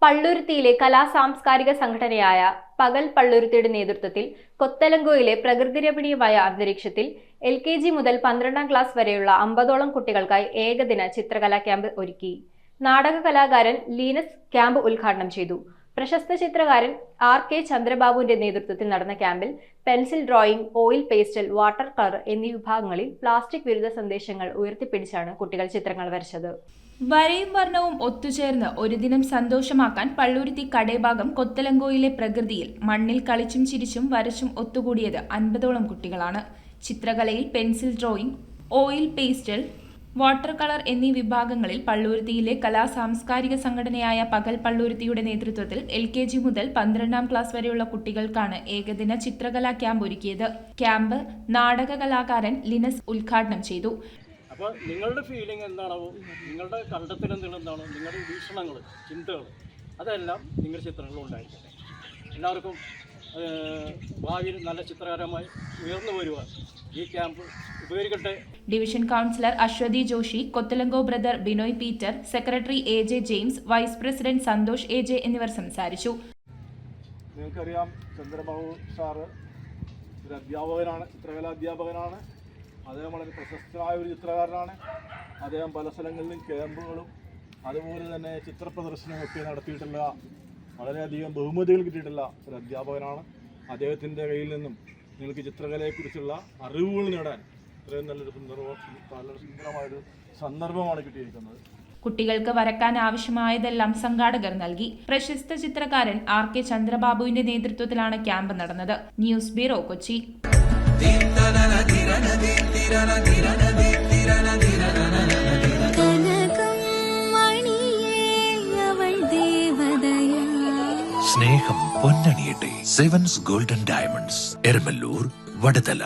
പള്ളുരുത്തിയിലെ കലാസാംസ്കാരിക സംഘടനയായ പകൽ പള്ളുരുത്തിയുടെ നേതൃത്വത്തിൽ കൊത്തലങ്കോയിലെ പ്രകൃതിരമണീയമായ അന്തരീക്ഷത്തിൽ LKG മുതൽ 12ാം ക്ലാസ് വരെയുള്ള 50ഓളം കുട്ടികൾക്കായി ഏകദിന ചിത്രകലാ ക്യാമ്പ് ഒരുക്കി. നാടക കലാകാരൻ ലീനസ് ക്യാമ്പ് ഉദ്ഘാടനം ചെയ്തു. പ്രശസ്ത ചിത്രകാരൻ RK ചന്ദ്രബാബുവിന്റെ നേതൃത്വത്തിൽ നടന്ന ക്യാമ്പിൽ pencil drawing, oil pastel, water colour എന്നീ വിഭാഗങ്ങളിൽ പ്ലാസ്റ്റിക് വിരുദ്ധ സന്ദേശങ്ങൾ ഉയർത്തിപ്പിടിച്ചാണ് കുട്ടികൾ ചിത്രങ്ങൾ വരച്ചത്. വരയും വർണ്ണവും ഒത്തുചേർന്ന് ഒരു ദിനം സന്തോഷമാക്കാൻ പള്ളുരുത്തി കടേഭാഗം കൊത്തലങ്കോയിലെ പ്രകൃതിയിൽ മണ്ണിൽ കളിച്ചും ചിരിച്ചും വരച്ചും ഒത്തുകൂടിയത് 50ഓളം കുട്ടികളാണ്. ചിത്രകലയിൽ pencil drawing, oil pastel, water colour എന്നീ വിഭാഗങ്ങളിൽ പള്ളുരുത്തിയിലെ കലാസാംസ്കാരിക സംഘടനയായ പകൽ പള്ളുരുത്തിയുടെ നേതൃത്വത്തിൽ LKG മുതൽ 12ാം ക്ലാസ് വരെയുള്ള കുട്ടികൾക്കാണ് ഏകദിന ചിത്രകലാ ക്യാമ്പ് ഒരുക്കിയത്. ക്യാമ്പ് നാടക കലാകാരൻ ലിനസ് ഉദ്ഘാടനം ചെയ്തു. അപ്പോൾ നിങ്ങളുടെ ഫീലിംഗ് എന്താണോ, നിങ്ങളുടെ കണ്ടെത്തൽ എന്താണോ, നിങ്ങളുടെ വീക്ഷണങ്ങൾ, ചിന്തകൾ അതെല്ലാം നിങ്ങളുടെ ചിത്രങ്ങളും ഉണ്ടായിരിക്കട്ടെ. എല്ലാവർക്കും ഭാവിയിൽ നല്ല ചിത്രകാരമായി ഉയർന്നു വരുവാൻ ഈ ക്യാമ്പ് ഉപകരിക്കട്ടെ. ഡിവിഷൻ കൗൺസിലർ അശ്വതി ജോഷി, കൊത്തലങ്കോ brother Binoy Peter, secretary AJ James, vice president Santhosh AJ എന്നിവർ സംസാരിച്ചു. നിങ്ങൾക്കറിയാം, ചന്ദ്രബാബു സാറ് ഒരു അധ്യാപകനാണ്, ചിത്രകലാ അധ്യാപകനാണ്. അദ്ദേഹം വളരെ പ്രശസ്തമായ ഒരു ചിത്രകാരനാണ്. അദ്ദേഹം പല സ്ഥലങ്ങളിലും ക്യാമ്പുകളും അതുപോലെ തന്നെ ചിത്ര പ്രദർശനവും ഒക്കെ നടത്തിയിട്ടുള്ള, വളരെയധികം ബഹുമതികൾ കിട്ടിയിട്ടുള്ള ഒരു അധ്യാപകനാണ്. അദ്ദേഹത്തിൻ്റെ കയ്യിൽ നിന്നും നിങ്ങൾക്ക് ചിത്രകലയെക്കുറിച്ചുള്ള അറിവുകൾ നേടാൻ ഇത്രയും നല്ലൊരു സുന്ദരമായൊരു സന്ദർഭമാണ് കിട്ടിയിരിക്കുന്നത്. കുട്ടികൾക്ക് വരക്കാൻ ആവശ്യമായതെല്ലാം സംഘാടകർ നൽകി. പ്രശസ്ത ചിത്രകാരൻ RK ചന്ദ്രബാബുവിന്റെ നേതൃത്വത്തിലാണ് ക്യാമ്പ് നടന്നത്. News bureau, Kochi. സ്നേഹം പൊന്നണിയട്ടെ. Sevens golden diamonds, Eramalloor, Vadathala.